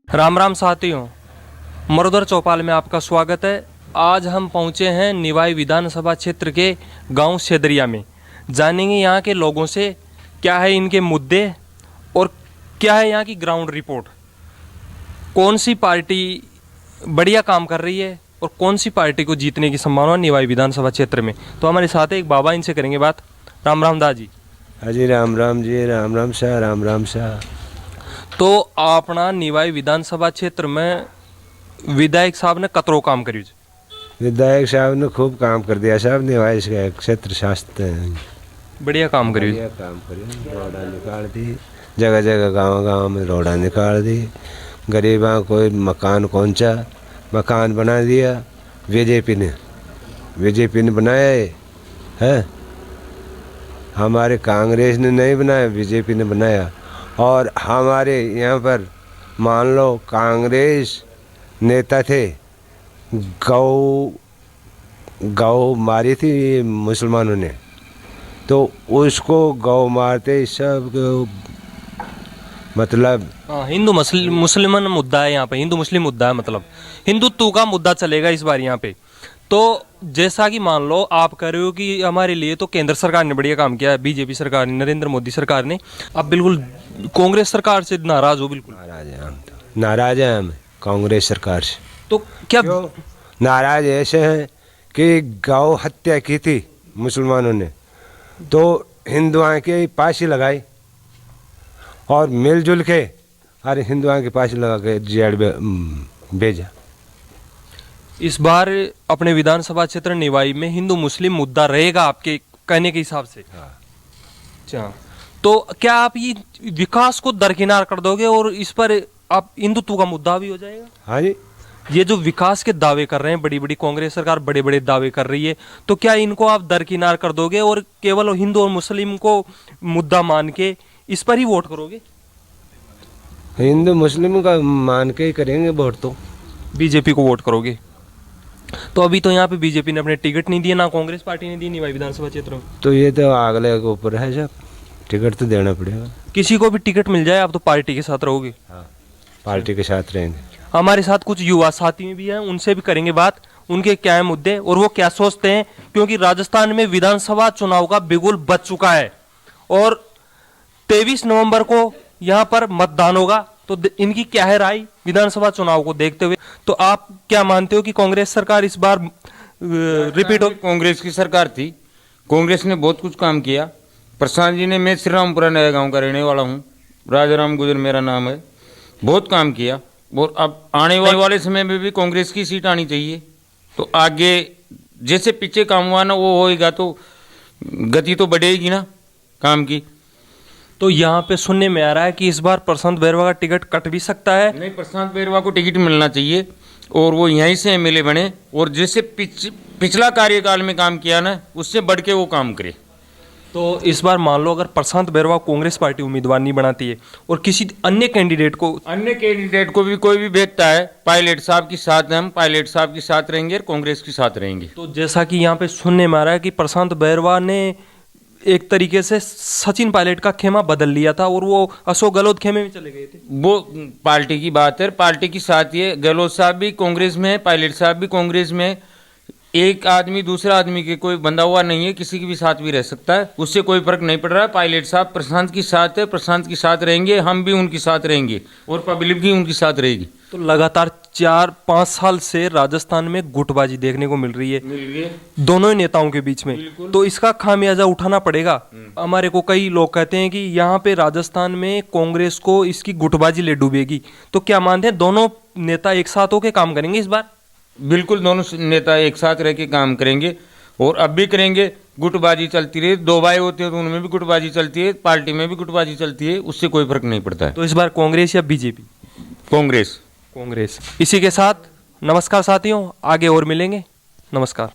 राम राम साथियों, मरुधर चौपाल में आपका स्वागत है। आज हम पहुंचे हैं निवाई विधानसभा क्षेत्र के गांव सेदरिया में। जानेंगे यहाँ के लोगों से क्या है इनके मुद्दे और क्या है यहाँ की ग्राउंड रिपोर्ट। कौन सी पार्टी बढ़िया काम कर रही है और कौन सी पार्टी को जीतने की संभावना निवाई विधानसभा क्षेत्र में। तो हमारे साथ एक बाबा, इनसे करेंगे बात। राम राम दा जी। हाजी राम राम जी, राम राम शाह, राम राम शाह। तो अपना निवाई विधानसभा क्षेत्र में विधायक साहब ने कतरो काम करी। विधायक साहब ने खूब काम कर दिया साहब। निवाई क्षेत्र शास्त्र बढ़िया काम करी। बढ़िया काम करी। रोड़ा निकाल दी, जगह जगह गांव गांव में रोड़ा निकाल दी। गरीबों को मकान पहुंचा, मकान बना दिया। बीजेपी ने बनाया है। हमारे कांग्रेस ने नहीं बनाया, बीजेपी ने बनाया। और हमारे यहाँ पर मान लो कांग्रेस नेता थे, गौ मारी थी मुसलमानों ने, तो उसको गौ मारते सब मतलब हिंदू मुसलमान मुद्दा है यहाँ पे। हिंदू मुस्लिम मुद्दा है, मतलब हिंदुत्व का मुद्दा चलेगा इस बार यहाँ पे। तो जैसा कि मान लो आप कह रहे हो कि हमारे लिए तो केंद्र सरकार ने बढ़िया काम किया है, बीजेपी सरकार ने, नरेंद्र मोदी सरकार ने। अब बिल्कुल कांग्रेस सरकार से नाराज हो? बिल्कुल नाराज हैं हम कांग्रेस सरकार से। तो क्या नाराज ऐसे हैं कि गौ हत्या की थी मुसलमानों ने, तो हिंदुओं के फांसी लगाई और मिलजुल के अरे हिंदुओं की फांसी लगा के जेल भेजा। इस बार अपने विधानसभा क्षेत्र निवाई में हिंदू मुस्लिम मुद्दा रहेगा आपके कहने के हिसाब से? अच्छा, तो क्या आप ये विकास को दरकिनार कर दोगे और इस पर आप हिंदुत्व का मुद्दा भी हो जाएगा? हाँ जी। ये जो विकास के दावे कर रहे हैं बड़ी बड़ी कांग्रेस सरकार, बड़े बड़े दावे कर रही है, तो क्या इनको आप दरकिनार कर दोगे और केवल हिंदू और मुस्लिम को मुद्दा मान के इस पर ही वोट करोगे? हिंदू मुस्लिम का मान के ही करेंगे वोट। तो बीजेपी को वोट करोगे? तो अभी तो यहाँ पे बीजेपी ने अपने टिकट नहीं दिए, ना कांग्रेस पार्टी ने दी निवाई विधानसभा क्षेत्र में। तो ये तो अगले के ऊपर है साहब, टिकट तो देना पड़ेगा। किसी को भी टिकट मिल जाए आप तो पार्टी के साथ रहोगे? हाँ, पार्टी के साथ रहेंगे। हमारे साथ कुछ युवा साथी भी हैं, उनसे भी करेंगे बात। उनके क्या है मुद्दे और वो क्या सोचते हैं, क्योंकि राजस्थान में विधानसभा चुनाव का बिगुल बज चुका है और 23 नवंबर को यहाँ पर मतदान होगा। तो इनकी क्या है राय विधानसभा चुनाव को देखते हुए? तो आप क्या मानते हो कि कांग्रेस सरकार इस बार रिपीट हो? कांग्रेस की सरकार थी, कांग्रेस ने बहुत कुछ काम किया। प्रशांत जी ने, मैं श्री रामपुरा नया गांव का रहने वाला हूँ, राजाराम गुजर मेरा नाम है, बहुत काम किया। और अब आने वाले समय में भी कांग्रेस की सीट आनी चाहिए। तो आगे जैसे पीछे काम हुआ ना वो होएगा, तो गति तो बढ़ेगी ना काम की। तो यहाँ पे सुनने में आ रहा है कि इस बार प्रशांत बैरवा का टिकट कट भी सकता है। नहीं, प्रशांत बैरवा को टिकट मिलना चाहिए और वो यहीं से एमएलए बने और जैसे पिछला कार्यकाल में काम किया ना, उससे बढ़ के वो काम करे। तो इस बार मान लो अगर प्रशांत बैरवा कांग्रेस पार्टी उम्मीदवार नहीं बनाती है और किसी अन्य कैंडिडेट को भी कोई भी भेजता है, पायलट साहब के साथ हम पायलट साहब के साथ रहेंगे और कांग्रेस के साथ रहेंगे। तो जैसा कि यहाँ पे सुनने में आ रहा है कि प्रशांत बैरवा ने एक तरीके से सचिन पायलट का खेमा बदल लिया था और वो अशोक गहलोत खेमे में चले गए थे। वो पार्टी की बात है, पार्टी के साथ ये गहलोत साहब भी कांग्रेस में है, पायलट साहब भी कांग्रेस में है। एक आदमी दूसरा आदमी के कोई बंधा हुआ नहीं है, किसी के भी साथ भी रह सकता है, उससे कोई फर्क नहीं पड़ रहा है। पायलट साहब प्रशांत के साथ है, प्रशांत के साथ रहेंगे, हम भी उनके साथ रहेंगे और पब्लिक भी उनके साथ रहेगी। तो लगातार 4-5 साल से राजस्थान में गुटबाजी देखने को मिल रही है दोनों ही नेताओं के बीच में। तो इसका खामियाजा उठाना पड़ेगा। हमारे को कई लोग कहते हैं कि यहाँ पे राजस्थान में कांग्रेस को इसकी गुटबाजी ले डूबेगी। तो क्या मानते हैं दोनों नेता एक साथ होकर काम करेंगे इस बार? बिल्कुल, दोनों नेता एक साथ रह के काम करेंगे और अब भी करेंगे। गुटबाजी चलती रही, दो भाई होते हैं तो उनमें भी गुटबाजी चलती है, पार्टी में भी गुटबाजी चलती है, उससे कोई फर्क नहीं पड़ता है। तो इस बार कांग्रेस या बीजेपी? कांग्रेस। इसी के साथ नमस्कार साथियों, आगे और मिलेंगे। नमस्कार।